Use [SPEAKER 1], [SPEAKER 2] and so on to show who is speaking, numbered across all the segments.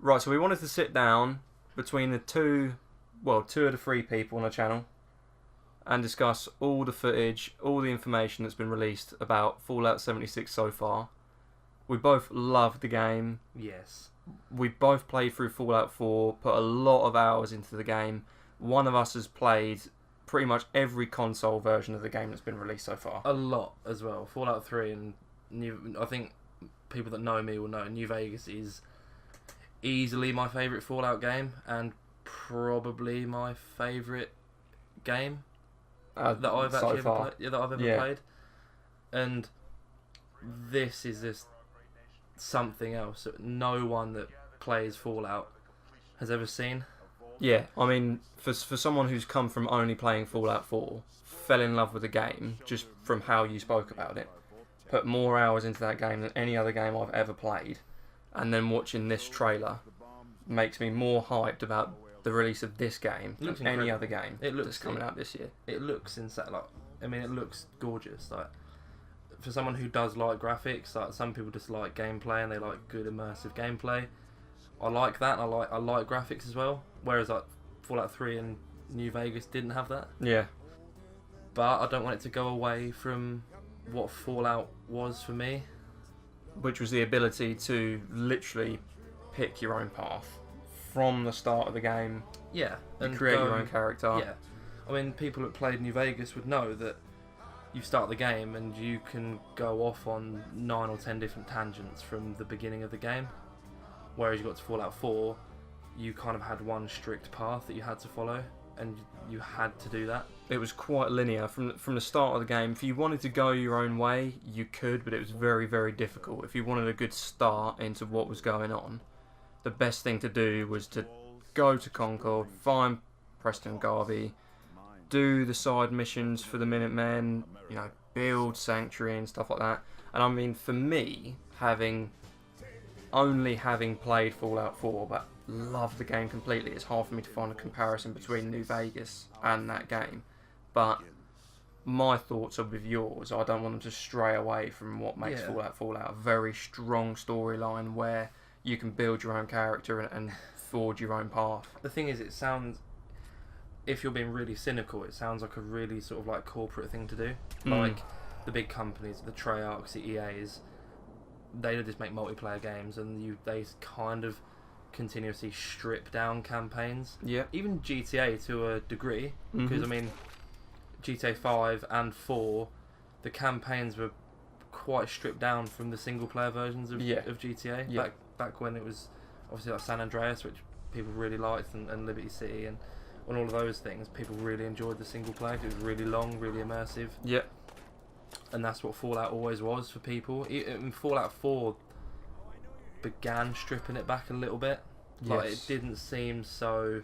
[SPEAKER 1] Right, so we wanted to sit down between two of the three people on the channel and discuss all the footage, all the information that's been released about Fallout 76 so far. We both love the game.
[SPEAKER 2] Yes.
[SPEAKER 1] We both played through Fallout 4, put a lot of hours into the game. One of us has played pretty much every console version of the game that's been released so far.
[SPEAKER 2] A lot as well. Fallout 3 and I think people that know me will know New Vegas is easily my favourite Fallout game and probably my favourite game that I've actually ever played. And this is just something else that no one that plays Fallout has ever seen.
[SPEAKER 1] Yeah, I mean, for someone who's come from only playing Fallout 4, fell in love with the game just from how you spoke about it, put more hours into that game than any other game I've ever played, and then watching this trailer makes me more hyped about the release of this game than any other game that's coming out this year.
[SPEAKER 2] It looks insane. Like, I mean, it looks gorgeous. Like, for someone who does like graphics, like some people just like gameplay and they like good immersive gameplay. I like that. And I like graphics as well. Whereas like Fallout 3 and New Vegas didn't have that.
[SPEAKER 1] Yeah.
[SPEAKER 2] But I don't want it to go away from what Fallout was for me,
[SPEAKER 1] which was the ability to literally pick your own path from the start of the game.
[SPEAKER 2] Yeah,
[SPEAKER 1] and create your own character.
[SPEAKER 2] Yeah, I mean, people that played New Vegas would know that you start the game and you can go off on 9 or 10 different tangents from the beginning of the game. Whereas you got to Fallout 4, you kind of had one strict path that you had to follow, and you had to do that.
[SPEAKER 1] It was quite linear from the start of the game. If you wanted to go your own way, you could, but it was very, very difficult. If you wanted a good start into what was going on, the best thing to do was to go to Concord, find Preston Garvey, do the side missions for the Minutemen, build Sanctuary and stuff like that. And I mean, for me, only having played Fallout 4, but love the game completely, it's hard for me to find a comparison between New Vegas and that game. But my thoughts are with yours. I don't want them to stray away from what makes Fallout a very strong storyline where you can build your own character and forge your own path.
[SPEAKER 2] The thing is, it sounds, if you're being really cynical, it sounds like a really sort of like corporate thing to do. Like the big companies, the Treyarchs, the EAs, they just make multiplayer games, and they kind of continuously strip down campaigns.
[SPEAKER 1] Yeah.
[SPEAKER 2] Even GTA to a degree, because I mean, GTA 5 and 4, the campaigns were quite stripped down from the single player versions of GTA.
[SPEAKER 1] Yeah.
[SPEAKER 2] Back when it was obviously like San Andreas, which people really liked, and Liberty City, and all of those things, people really enjoyed the single player. It was really long, really immersive.
[SPEAKER 1] Yeah.
[SPEAKER 2] And that's what Fallout always was for people. Fallout 4 began stripping it back a little bit. Like, it didn't seem so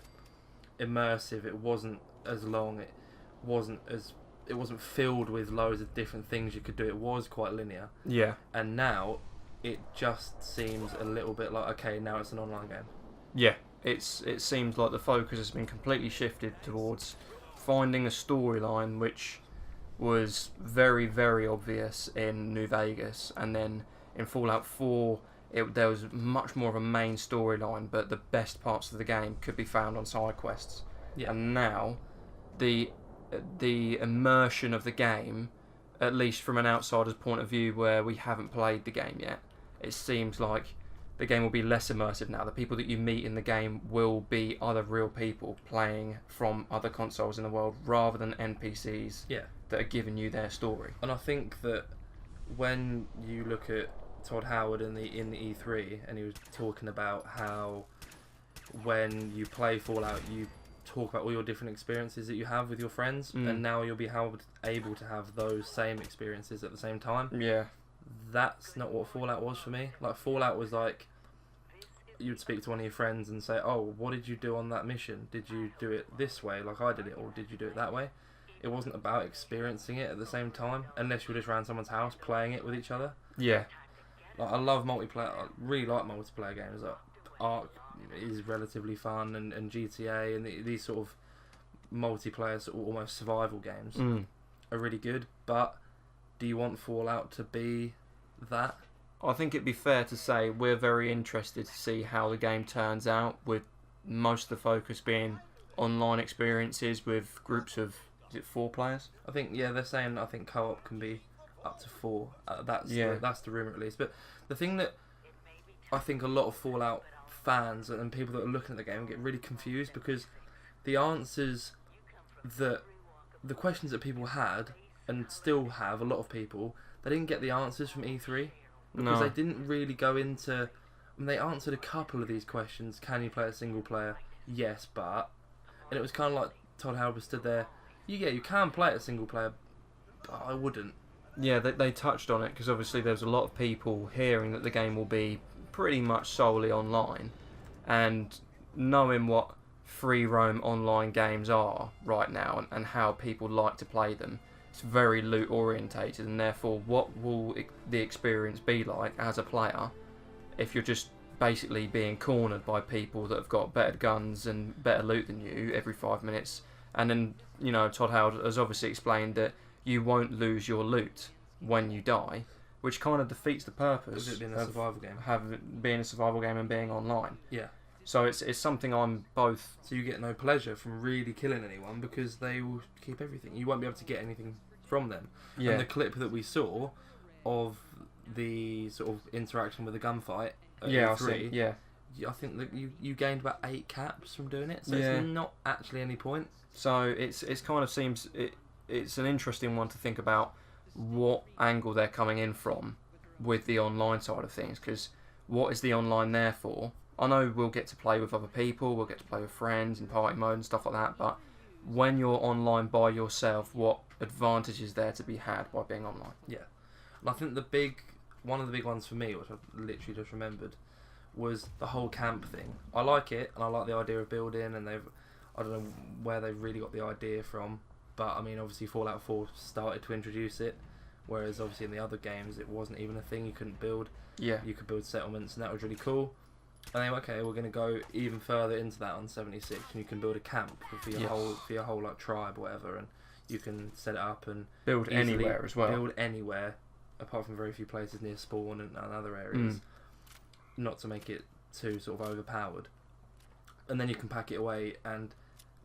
[SPEAKER 2] immersive. It wasn't as long. It wasn't filled with loads of different things you could do. It was quite linear.
[SPEAKER 1] Yeah.
[SPEAKER 2] And now it just seems a little bit like, okay, now it's an online game.
[SPEAKER 1] Yeah. It seems like the focus has been completely shifted towards finding a storyline which was very, very obvious in New Vegas, and then in Fallout 4 there was much more of a main storyline, but the best parts of the game could be found on side quests.
[SPEAKER 2] Yeah.
[SPEAKER 1] And now the immersion of the game, at least from an outsider's point of view where we haven't played the game yet, it seems like the game will be less immersive now. The people that you meet in the game will be other real people playing from other consoles in the world rather than NPCs that are giving you their story.
[SPEAKER 2] And I think that when you look at Todd Howard in the E3, and he was talking about how when you play Fallout, you talk about all your different experiences that you have with your friends, and now you'll be able to have those same experiences at the same time.
[SPEAKER 1] Yeah.
[SPEAKER 2] That's not what Fallout was for me. Like, Fallout was like, you'd speak to one of your friends and say, oh, what did you do on that mission? Did you do it this way like I did it, or did you do it that way? It wasn't about experiencing it at the same time, unless you were just around someone's house playing it with each other.
[SPEAKER 1] Yeah.
[SPEAKER 2] Like, I love multiplayer. I really like multiplayer games. Like, Ark is relatively fun, and GTA and these sort of multiplayer, sort of almost survival games are really good. But do you want Fallout to be that?
[SPEAKER 1] I think it'd be fair to say we're very interested to see how the game turns out, with most of the focus being online experiences with groups of, is it 4 players?
[SPEAKER 2] I think, yeah, they're saying, I think co-op can be up to 4. That's the rumour at least. But the thing that I think a lot of Fallout fans and people that are looking at the game get really confused, because the answers that the questions that people had and still have, a lot of people, they didn't get the answers from E3 because they didn't really go into. And they answered a couple of these questions. Can you play a single player? Yes, but, and it was kind of like Todd Howard stood there. Yeah, you can play it a single player, but I wouldn't.
[SPEAKER 1] Yeah, they touched on it because obviously there's a lot of people hearing that the game will be pretty much solely online, and knowing what free roam online games are right now and how people like to play them, it's very loot orientated, and therefore what will the experience be like as a player if you're just basically being cornered by people that have got better guns and better loot than you every 5 minutes. And then, you know, Todd Howard has obviously explained that you won't lose your loot when you die, which kind of defeats the purpose
[SPEAKER 2] of it being a survival game.
[SPEAKER 1] Being a survival game and being online.
[SPEAKER 2] Yeah.
[SPEAKER 1] So it's something I'm both.
[SPEAKER 2] So you get no pleasure from really killing anyone because they will keep everything. You won't be able to get anything from them.
[SPEAKER 1] Yeah.
[SPEAKER 2] And the clip that we saw of the sort of interaction with the gunfight at E3, I think that you gained about 8 caps from doing it. So it's not actually any point.
[SPEAKER 1] So it's kind of seems it's an interesting one to think about what angle they're coming in from with the online side of things, because what is the online there for? I know we'll get to play with other people, we'll get to play with friends in party mode and stuff like that, but when you're online by yourself, what advantage is there to be had by being online?
[SPEAKER 2] Yeah. And I think one of the big ones for me, which I literally just remembered, was the whole camp thing. I like it, and I like the idea of building, and I don't know where they really got the idea from, but I mean, obviously Fallout 4 started to introduce it, whereas obviously in the other games it wasn't even a thing. You couldn't build.
[SPEAKER 1] Yeah.
[SPEAKER 2] You could build settlements, and that was really cool. And then, okay, we're going to go even further into that on 76, and you can build a camp for your whole like tribe or whatever, and you can set it up and
[SPEAKER 1] build anywhere as well.
[SPEAKER 2] Build anywhere, apart from very few places near spawn and other areas, not to make it too sort of overpowered. And then you can pack it away and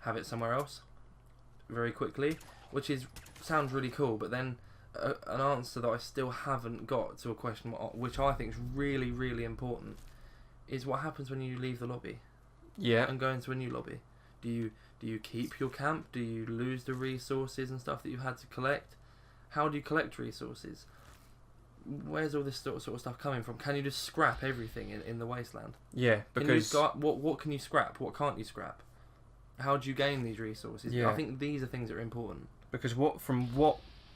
[SPEAKER 2] have it somewhere else very quickly, which sounds really cool. But then an answer that I still haven't got to a question, which I think is really, really important, is what happens when you leave the lobby.
[SPEAKER 1] Yeah.
[SPEAKER 2] And go into a new lobby. Do you keep your camp? Do you lose the resources and stuff that you've had to collect? How do you collect resources? Where's all this sort of stuff coming from? Can you just scrap everything in the wasteland?
[SPEAKER 1] Yeah, because
[SPEAKER 2] what can you scrap? What can't you scrap? How do you gain these resources?
[SPEAKER 1] Yeah.
[SPEAKER 2] I think these are things that are important.
[SPEAKER 1] Because what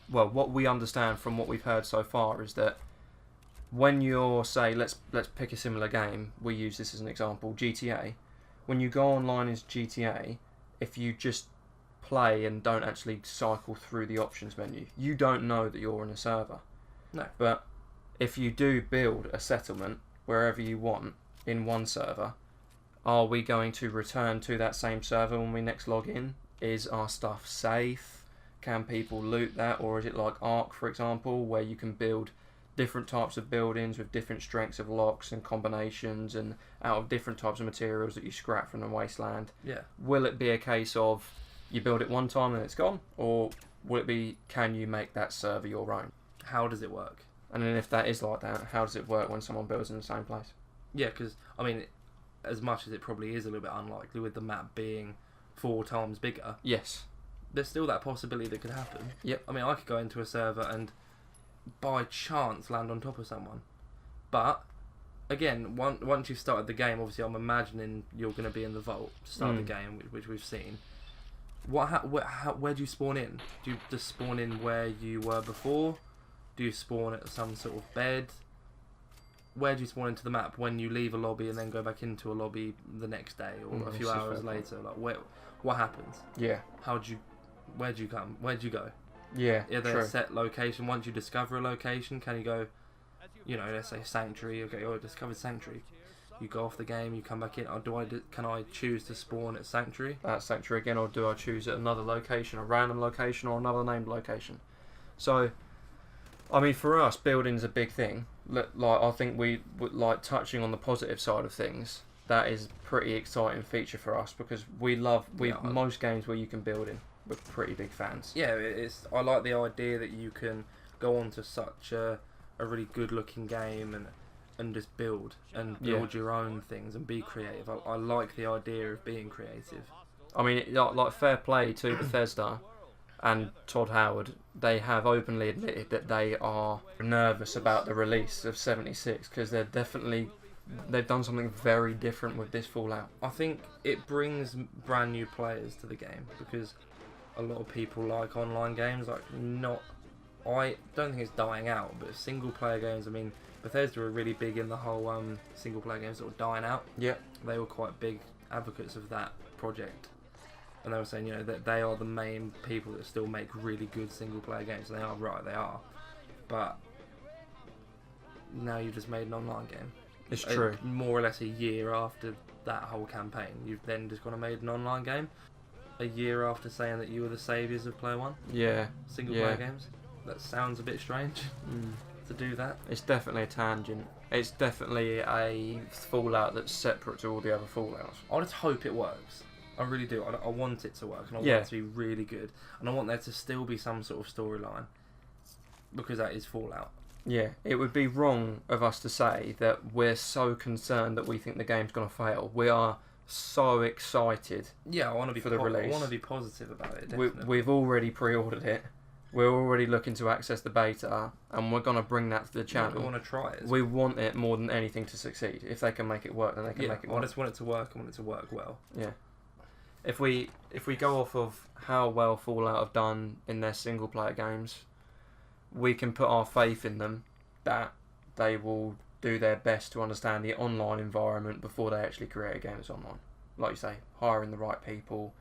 [SPEAKER 1] we understand from what we've heard so far is that when you're, say, let's pick a similar game, we use this as an example, GTA. When you go online as GTA, if you just play and don't actually cycle through the options menu, you don't know that you're in a server.
[SPEAKER 2] No.
[SPEAKER 1] But if you do build a settlement wherever you want in one server, are we going to return to that same server when we next log in? Is our stuff safe? Can people loot that? Or is it like Ark, for example, where you can build different types of buildings with different strengths of locks and combinations and out of different types of materials that you scrap from the wasteland?
[SPEAKER 2] Yeah.
[SPEAKER 1] Will it be a case of you build it one time and it's gone? Or will it be, can you make that server your own?
[SPEAKER 2] How does it work?
[SPEAKER 1] And then if that is like that, how does it work when someone builds in the same place?
[SPEAKER 2] Yeah, because, I mean, as much as it probably is a little bit unlikely with the map being 4 times bigger,
[SPEAKER 1] yes,
[SPEAKER 2] there's still that possibility that could happen.
[SPEAKER 1] Yep.
[SPEAKER 2] I mean, I could go into a server and by chance land on top of someone. But, again, once you've started the game, obviously I'm imagining you're going to be in the vault to start the game, which we've seen. Where do you spawn in? Do you just spawn in where you were before? Do you spawn at some sort of bed? Where do you spawn into the map when you leave a lobby and then go back into a lobby the next day or a few hours later? Like, what happens?
[SPEAKER 1] Yeah.
[SPEAKER 2] Where do you come? Where do you go?
[SPEAKER 1] Yeah,
[SPEAKER 2] Is there a set location? Once you discover a location, can you go, let's say Sanctuary, okay, I discovered Sanctuary. You go off the game, you come back in, or can I choose to spawn at Sanctuary?
[SPEAKER 1] At Sanctuary again, or do I choose at another location, a random location or another named location? So, I mean, for us, building's a big thing. like I think we would like touching on the positive side of things. That is a pretty exciting feature for us because most games where you can build in, we're pretty big fans.
[SPEAKER 2] Yeah, I like the idea that you can go on to such a really good looking game and just build your own things and be creative. I like the idea of being creative.
[SPEAKER 1] I mean, like fair play to Bethesda and Todd Howard. They have openly admitted that they are nervous about the release of 76 because they've done something very different with this Fallout.
[SPEAKER 2] I think it brings brand new players to the game because a lot of people like online games. I don't think it's dying out, but single player games. I mean, Bethesda were really big in the whole single player games that were dying out.
[SPEAKER 1] Yeah,
[SPEAKER 2] they were quite big advocates of that project, and they were saying that they are the main people that still make really good single player games. And they are right, they are, but now you've just made an online game.
[SPEAKER 1] It's true.
[SPEAKER 2] More or less a year after that whole campaign, you've then just gone and made an online game. A year after saying that you were the saviours of Player One.
[SPEAKER 1] Yeah.
[SPEAKER 2] Single player games. That sounds a bit strange to do that.
[SPEAKER 1] It's definitely a tangent. It's definitely a Fallout that's separate to all the other Fallouts.
[SPEAKER 2] I just hope it works. I really do. I want it to work, and I want it to be really good, and I want there to still be some sort of storyline because that is Fallout.
[SPEAKER 1] Yeah, it would be wrong of us to say that we're so concerned that we think the game's going to fail. We are so excited.
[SPEAKER 2] Yeah, I want to be
[SPEAKER 1] for the release.
[SPEAKER 2] I want to be positive about it. Definitely.
[SPEAKER 1] We've already pre-ordered it. We're already looking to access the beta, and we're going to bring that to the channel.
[SPEAKER 2] We want to try it.
[SPEAKER 1] We want it more than anything to succeed. If they can make it work, then they can make it work.
[SPEAKER 2] I just want it to work. I want it to work well.
[SPEAKER 1] Yeah. If we go off of how well Fallout have done in their single player games, we can put our faith in them that they will do their best to understand the online environment before they actually create a game that's online. Like you say, hiring the right people,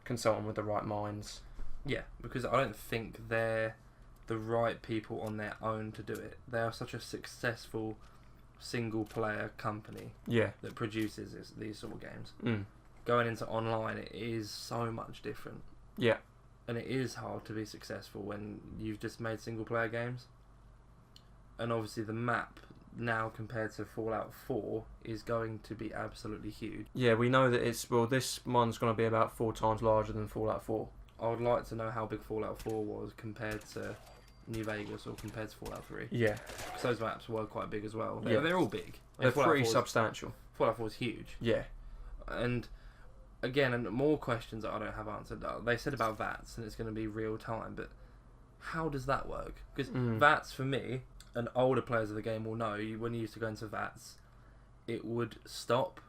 [SPEAKER 1] consulting with the right minds.
[SPEAKER 2] Yeah, because I don't think they're the right people on their own to do it. They are such a successful single player company that produces these sort of games. Going into online, it is so much different.
[SPEAKER 1] Yeah.
[SPEAKER 2] And it is hard to be successful when you've just made single player games. And obviously the map now compared to Fallout 4 is going to be absolutely huge.
[SPEAKER 1] Yeah, we know that this one's going to be about 4 times larger than Fallout 4.
[SPEAKER 2] I would like to know how big Fallout 4 was compared to New Vegas or compared to Fallout 3.
[SPEAKER 1] Yeah.
[SPEAKER 2] Because those maps were quite big as well. They're all big.
[SPEAKER 1] They're pretty substantial.
[SPEAKER 2] Fallout 4 is huge.
[SPEAKER 1] Yeah.
[SPEAKER 2] And again, and more questions that I don't have answered. They said about VATS and it's going to be real time, but how does that work? Because VATS, for me, and older players of the game will know, when you used to go into VATS, it would stop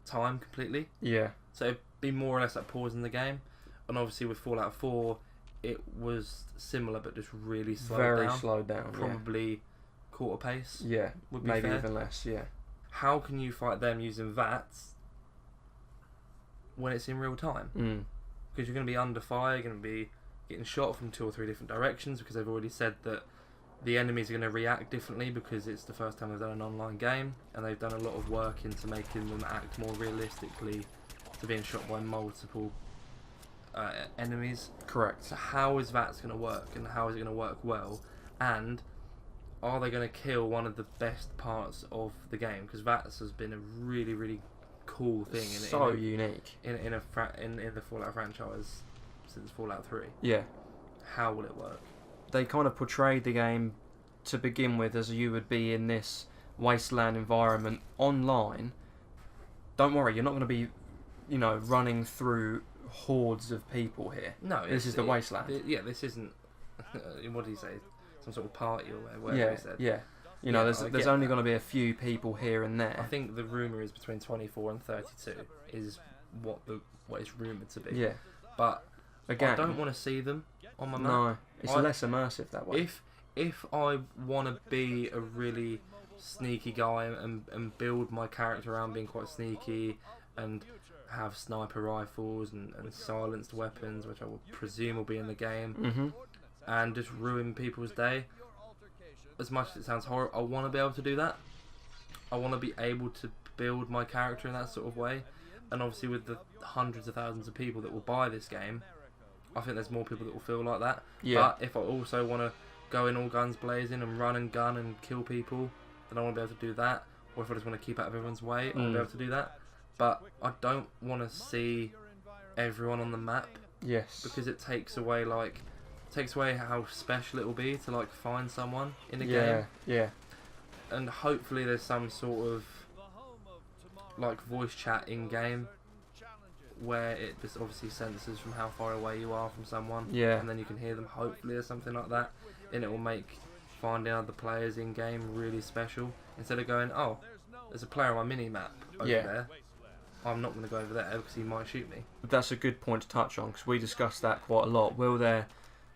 [SPEAKER 2] time completely.
[SPEAKER 1] Yeah.
[SPEAKER 2] So it'd be more or less like pausing the game. And obviously with Fallout 4, it was similar but just really slowed down.
[SPEAKER 1] Very slowed down.
[SPEAKER 2] Probably quarter pace.
[SPEAKER 1] Yeah.
[SPEAKER 2] Would be
[SPEAKER 1] maybe
[SPEAKER 2] fair.
[SPEAKER 1] even less. Yeah.
[SPEAKER 2] How can you fight them using VATS when it's in real time? Because you're going to be under fire, you're going to be getting shot from 2 or 3 different directions because they've already said that the enemies are going to react differently because it's the first time they've done an online game, and they've done a lot of work into making them act more realistically to being shot by multiple enemies.
[SPEAKER 1] Correct.
[SPEAKER 2] So how is VATS going to work, and how is it going to work well, and are they going to kill one of the best parts of the game? Because VATS has been a really, really cool thing.
[SPEAKER 1] Unique
[SPEAKER 2] in the Fallout franchise since Fallout 3.
[SPEAKER 1] Yeah.
[SPEAKER 2] How will it work?
[SPEAKER 1] They kind of portrayed the game to begin with as you would be in this wasteland environment online. Don't worry, you're not going to be, running through hordes of people here.
[SPEAKER 2] No,
[SPEAKER 1] this is the wasteland.
[SPEAKER 2] This isn't. What did he say? Some sort of party or whatever he said.
[SPEAKER 1] Yeah. There's only going to be a few people here and there.
[SPEAKER 2] I think the rumour is between 24 and 32 is what is rumoured to be.
[SPEAKER 1] Yeah.
[SPEAKER 2] But
[SPEAKER 1] again,
[SPEAKER 2] I don't want to see them on my map.
[SPEAKER 1] No, it's less immersive that way.
[SPEAKER 2] If I want to be a really sneaky guy and build my character around being quite sneaky and have sniper rifles and silenced weapons, which I would presume will be in the game, and just ruin people's day, as much as it sounds horrible, I want to be able to do that. I want to be able to build my character in that sort of way. And obviously with the hundreds of thousands of people that will buy this game, I think there's more people that will feel like that.
[SPEAKER 1] Yeah.
[SPEAKER 2] But if I also want to go in all guns blazing and run and gun and kill people, then I want to be able to do that. Or if I just want to keep out of everyone's way, I want to be able to do that. But I don't want to see everyone on the map.
[SPEAKER 1] Yes.
[SPEAKER 2] Because it takes away how special it will be to like find someone in a game.
[SPEAKER 1] Yeah.
[SPEAKER 2] And hopefully there's some sort of like voice chat in game where it just obviously senses from how far away you are from someone.
[SPEAKER 1] Yeah.
[SPEAKER 2] And then you can hear them. Hopefully there's something like that, and it will make finding other players in game really special. Instead of going, oh, there's a player on my mini map over there. I'm not going to go over there because he might shoot me.
[SPEAKER 1] That's a good point to touch on because we discussed that quite a lot.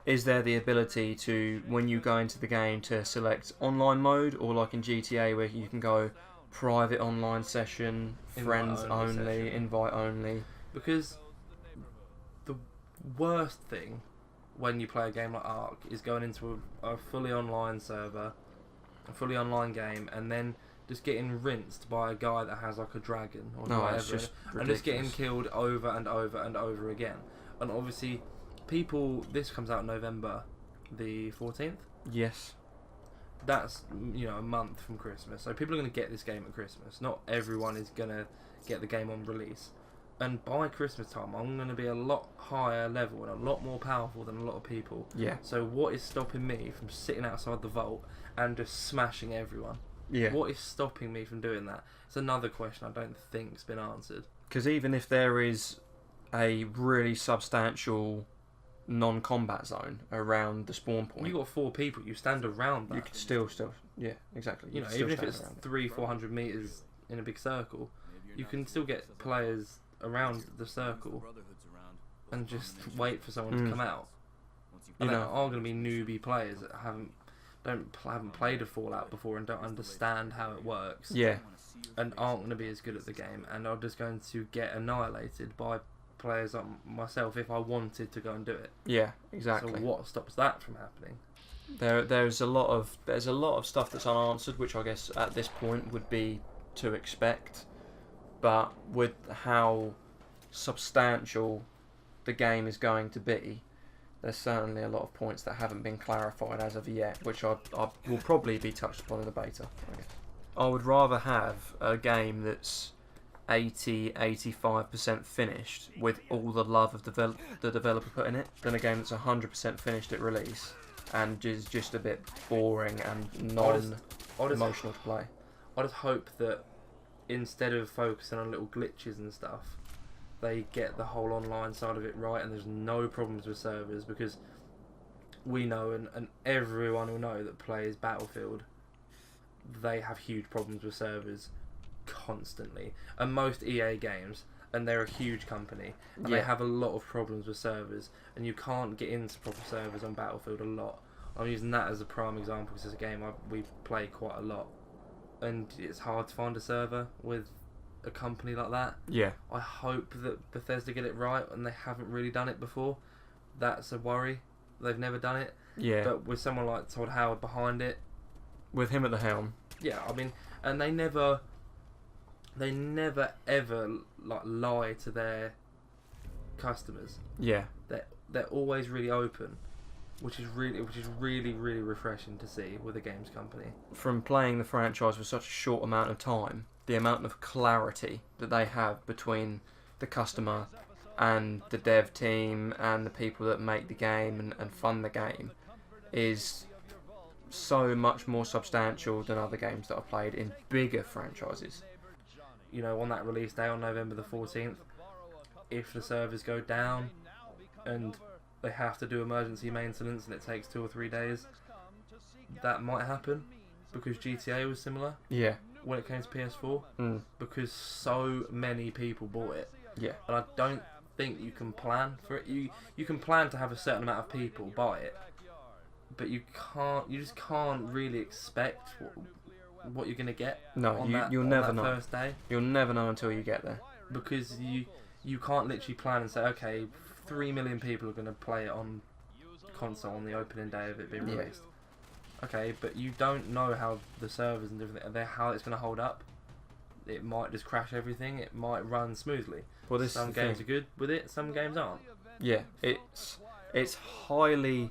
[SPEAKER 1] Is there the ability to, when you go into the game, to select online mode, or like in GTA where you can go private online session, friends only, invite only?
[SPEAKER 2] Because the worst thing when you play a game like Ark is going into a fully online server, a fully online game, and then just getting rinsed by a guy that has like a dragon or whatever,
[SPEAKER 1] it's just
[SPEAKER 2] and just getting killed over and over and over again. And obviously, this comes out November the 14th.
[SPEAKER 1] Yes.
[SPEAKER 2] That's, a month from Christmas. So people are going to get this game at Christmas. Not everyone is going to get the game on release. And by Christmas time, I'm going to be a lot higher level and a lot more powerful than a lot of people.
[SPEAKER 1] Yeah.
[SPEAKER 2] So what is stopping me from sitting outside the vault and just smashing everyone?
[SPEAKER 1] Yeah.
[SPEAKER 2] What is stopping me from doing that? It's another question I don't think's been answered.
[SPEAKER 1] Because even if there is a really substantial non-combat zone around the spawn point,
[SPEAKER 2] You got 4 people. You stand around that.
[SPEAKER 1] you could still, yeah, exactly.
[SPEAKER 2] You know, even if it's 300-400 meters in a big circle, you can still get players around the circle and just wait for someone to come out. And there are going to be newbie players that haven't played a Fallout before and don't understand how it works.
[SPEAKER 1] Yeah.
[SPEAKER 2] And aren't going to be as good at the game and are just going to get annihilated by players like myself if I wanted to go and do it.
[SPEAKER 1] Yeah, exactly.
[SPEAKER 2] So what stops that from happening?
[SPEAKER 1] There's a lot of stuff that's unanswered, which I guess at this point would be to expect. But with how substantial the game is going to be, there's certainly a lot of points that haven't been clarified as of yet, which I will probably be touched upon in the beta, I guess. I would rather have a game that's 80-85% finished with all the love of the developer put in it than a game that's 100% finished at release and is just a bit boring and non-emotional to play.
[SPEAKER 2] I just hope that instead of focusing on little glitches and stuff, they get the whole online side of it right and there's no problems with servers, because we know and everyone will know that plays Battlefield, they have huge problems with servers constantly. And most EA games, and they're a huge company, and they have a lot of problems with servers, and you can't get into proper servers on Battlefield a lot. I'm using that as a prime example because it's a game we play quite a lot, and it's hard to find a server with a company like that.
[SPEAKER 1] Yeah.
[SPEAKER 2] I hope that Bethesda get it right, and they haven't really done it before. That's a worry. They've never done it.
[SPEAKER 1] Yeah.
[SPEAKER 2] But with someone like Todd Howard behind it,
[SPEAKER 1] with him at the helm.
[SPEAKER 2] Yeah, I mean, and they never ever like lie to their customers.
[SPEAKER 1] Yeah.
[SPEAKER 2] They're always really open, which is really refreshing to see with a games company.
[SPEAKER 1] From playing the franchise for such a short amount of time, the amount of clarity that they have between the customer and the dev team and the people that make the game and fund the game is so much more substantial than other games that I've played in bigger franchises.
[SPEAKER 2] You know, on that release day on November the 14th, if the servers go down and they have to do emergency maintenance and it takes 2 or 3 days, that might happen, because GTA was similar.
[SPEAKER 1] Yeah.
[SPEAKER 2] When it came to PS4, because so many people bought it.
[SPEAKER 1] Yeah.
[SPEAKER 2] And I don't think you can plan for it. You can plan to have a certain amount of people buy it, but you just can't really expect what you're gonna get.
[SPEAKER 1] No,
[SPEAKER 2] on
[SPEAKER 1] you'll never know.
[SPEAKER 2] First day.
[SPEAKER 1] You'll never know until you get there.
[SPEAKER 2] Because you can't literally plan and say, okay, 3 million people are gonna play it on console on the opening day of it being released. Okay, but you don't know how the servers and everything, how it's gonna hold up. It might just crash everything. It might run smoothly.
[SPEAKER 1] Well,
[SPEAKER 2] some games are good with it. Some games aren't.
[SPEAKER 1] Yeah, it's highly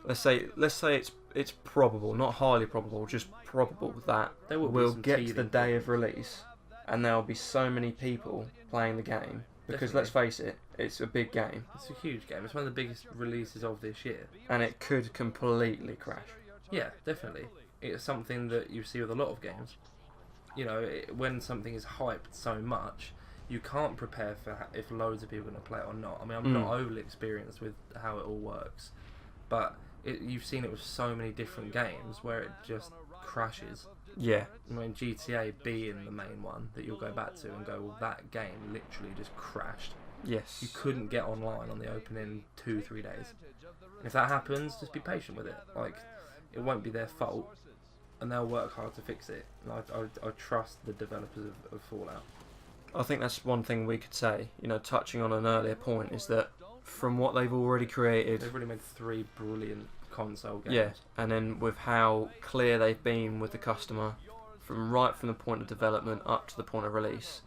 [SPEAKER 1] let's say it's probable, not highly probable, just probable that
[SPEAKER 2] There will be
[SPEAKER 1] we'll
[SPEAKER 2] some
[SPEAKER 1] get to the
[SPEAKER 2] teething
[SPEAKER 1] day of
[SPEAKER 2] problems.
[SPEAKER 1] release and there'll be so many people playing the game because
[SPEAKER 2] Definitely.
[SPEAKER 1] let's face it, it's a big game
[SPEAKER 2] It's a huge game. It's one of the biggest releases of this year.
[SPEAKER 1] and it could completely crash.
[SPEAKER 2] Yeah, definitely. It's something that you see with a lot of games. You know, when something is hyped so much, you can't prepare for if loads of people are going to play it or not. I mean, I'm not overly experienced with how it all works, but you've seen it with so many different games where it just crashes.
[SPEAKER 1] Yeah.
[SPEAKER 2] I mean, GTA being the main one that you'll go back to and go, well, that game literally just crashed.
[SPEAKER 1] Yes.
[SPEAKER 2] You couldn't get online on the opening 2-3 days. And if that happens, just be patient with it. Like, it won't be their fault, and they'll work hard to fix it. And I trust the developers of Fallout.
[SPEAKER 1] I think that's one thing we could say, you know, touching on an earlier point, is that from what they've already created...
[SPEAKER 2] They've really made 3 brilliant console games.
[SPEAKER 1] Yeah, and then with how clear they've been with the customer, from the point of development up to the point of release,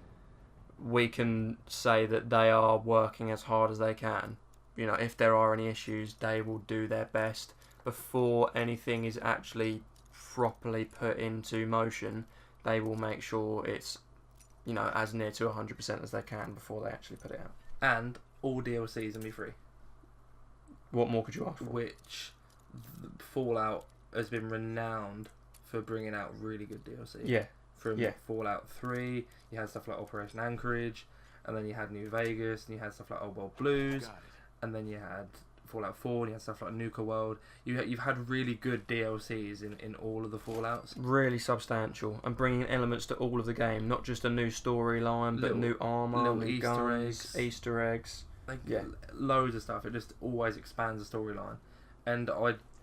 [SPEAKER 1] we can say that they are working as hard as they can. You know, if there are any issues, they will do their best before anything is actually properly put into motion. They will make sure it's, you know, as near to 100% as they can before they actually put it out.
[SPEAKER 2] And all DLCs will be free.
[SPEAKER 1] What more could you ask for?
[SPEAKER 2] Which Fallout has been renowned for bringing out really good DLC.
[SPEAKER 1] Yeah.
[SPEAKER 2] From
[SPEAKER 1] Yeah.
[SPEAKER 2] Fallout 3, you had stuff like Operation Anchorage, and then you had New Vegas, and you had stuff like Old World Blues, and then you had Fallout 4, and you had stuff like Nuka World. You've had really good DLCs in all of the Fallouts.
[SPEAKER 1] Really substantial, and bringing elements to all of the game, not just a new storyline, but new armor, new
[SPEAKER 2] Easter
[SPEAKER 1] guns,
[SPEAKER 2] eggs.
[SPEAKER 1] Easter eggs.
[SPEAKER 2] Like,
[SPEAKER 1] Yeah.
[SPEAKER 2] loads of stuff. It just always expands the storyline, and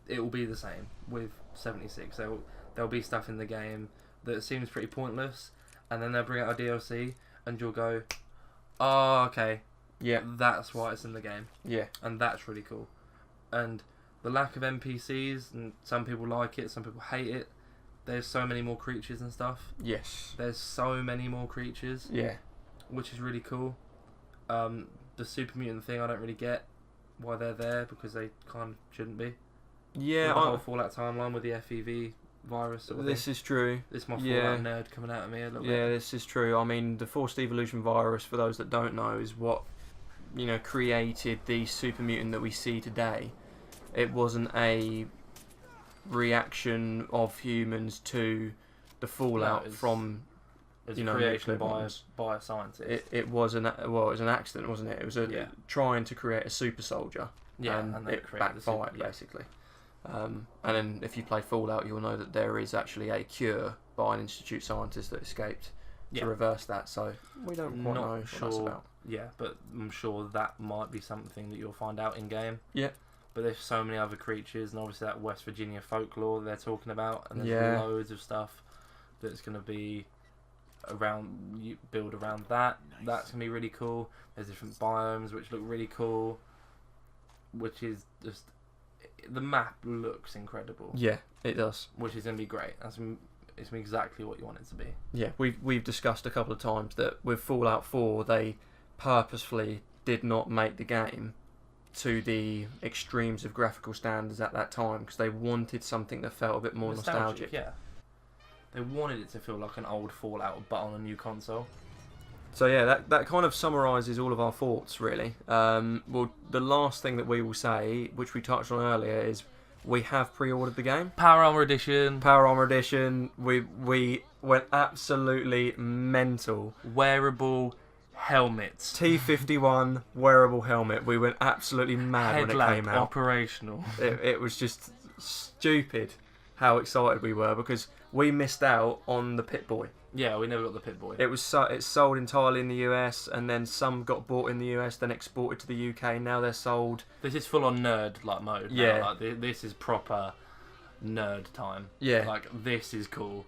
[SPEAKER 2] it will be the same with 76. There'll be stuff in the game that seems pretty pointless, and then they'll bring out a DLC, and you'll go, oh, okay,
[SPEAKER 1] Yeah,
[SPEAKER 2] that's why it's in the game,
[SPEAKER 1] yeah,
[SPEAKER 2] and that's really cool. And the lack of NPCs, and some people like it, some people hate it. There's so many more creatures and stuff.
[SPEAKER 1] yes,
[SPEAKER 2] There's so many more creatures,
[SPEAKER 1] yeah.
[SPEAKER 2] which is really cool. The super mutant thing, I don't really get why they're there, because they kind of shouldn't be.
[SPEAKER 1] Yeah,
[SPEAKER 2] With the whole Fallout timeline with the FEV virus sort of
[SPEAKER 1] this
[SPEAKER 2] thing.
[SPEAKER 1] is true.
[SPEAKER 2] This is my
[SPEAKER 1] Yeah.
[SPEAKER 2] Fallout nerd coming out of me a little
[SPEAKER 1] Yeah,
[SPEAKER 2] bit.
[SPEAKER 1] this is true. I mean, the forced evolution virus, for those that don't know, is what, you know, created the super mutant that we see today. It wasn't a reaction of humans to the fallout
[SPEAKER 2] it's-
[SPEAKER 1] from,
[SPEAKER 2] It's
[SPEAKER 1] you
[SPEAKER 2] a
[SPEAKER 1] know,
[SPEAKER 2] creation
[SPEAKER 1] nuclear
[SPEAKER 2] by
[SPEAKER 1] bombs.
[SPEAKER 2] a scientist.
[SPEAKER 1] It was an accident, wasn't it? It was
[SPEAKER 2] Yeah.
[SPEAKER 1] trying to create a super soldier, and
[SPEAKER 2] they
[SPEAKER 1] it
[SPEAKER 2] created the super-
[SPEAKER 1] backfired
[SPEAKER 2] yeah.
[SPEAKER 1] basically. And then if you play Fallout, you'll know that there is actually a cure by an Institute scientist that escaped
[SPEAKER 2] Yeah.
[SPEAKER 1] to reverse that. So we don't quite know
[SPEAKER 2] Not
[SPEAKER 1] what that's
[SPEAKER 2] sure.
[SPEAKER 1] about.
[SPEAKER 2] Yeah, but I'm sure that might be something that you'll find out in game.
[SPEAKER 1] Yeah.
[SPEAKER 2] But there's so many other creatures, and obviously that West Virginia folklore they're talking about, and there's
[SPEAKER 1] Yeah.
[SPEAKER 2] loads of stuff that's going to be build around that. That's going to be really cool. There's different biomes which look really cool, which is just, the map looks incredible,
[SPEAKER 1] Yeah, it does.
[SPEAKER 2] which is going to be great. It's exactly what you want it to be.
[SPEAKER 1] Yeah, we've discussed a couple of times that with Fallout 4 they purposefully did not make the game to the extremes of graphical standards at that time because they wanted something that felt a bit more nostalgic.
[SPEAKER 2] Yeah. They wanted it to feel like an old Fallout, but on a new console.
[SPEAKER 1] So yeah, that kind of summarises all of our thoughts really. Well, the last thing that we will say, which we touched on earlier, is we have pre-ordered the game.
[SPEAKER 2] Power Armor Edition.
[SPEAKER 1] Power Armor Edition. We went absolutely mental.
[SPEAKER 2] Wearable helmets.
[SPEAKER 1] T51 wearable helmet. We went absolutely mad when it
[SPEAKER 2] Headlamp
[SPEAKER 1] came out.
[SPEAKER 2] operational.
[SPEAKER 1] It was just stupid how excited we were because we missed out on the Pit-Boy.
[SPEAKER 2] Yeah, we never got the Pit-Boy.
[SPEAKER 1] It's sold entirely in the US, and then some got bought in the US, then exported to the UK. Now they're sold.
[SPEAKER 2] This is full on nerd like mode. now.
[SPEAKER 1] Yeah.
[SPEAKER 2] Like, this is proper nerd time.
[SPEAKER 1] Yeah.
[SPEAKER 2] Like, this is cool.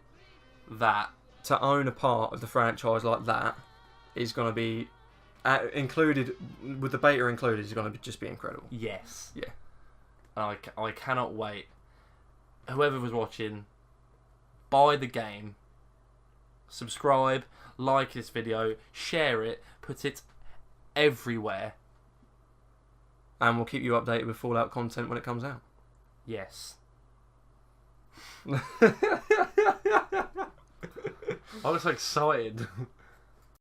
[SPEAKER 2] That.
[SPEAKER 1] To own a part of the franchise like that is going to be included with the beta included. Is going to just be incredible.
[SPEAKER 2] Yes.
[SPEAKER 1] Yeah.
[SPEAKER 2] And I cannot wait. Whoever was watching, buy the game. Subscribe, like this video, share it, put it everywhere.
[SPEAKER 1] And we'll keep you updated with Fallout content when it comes out.
[SPEAKER 2] Yes. I was so excited.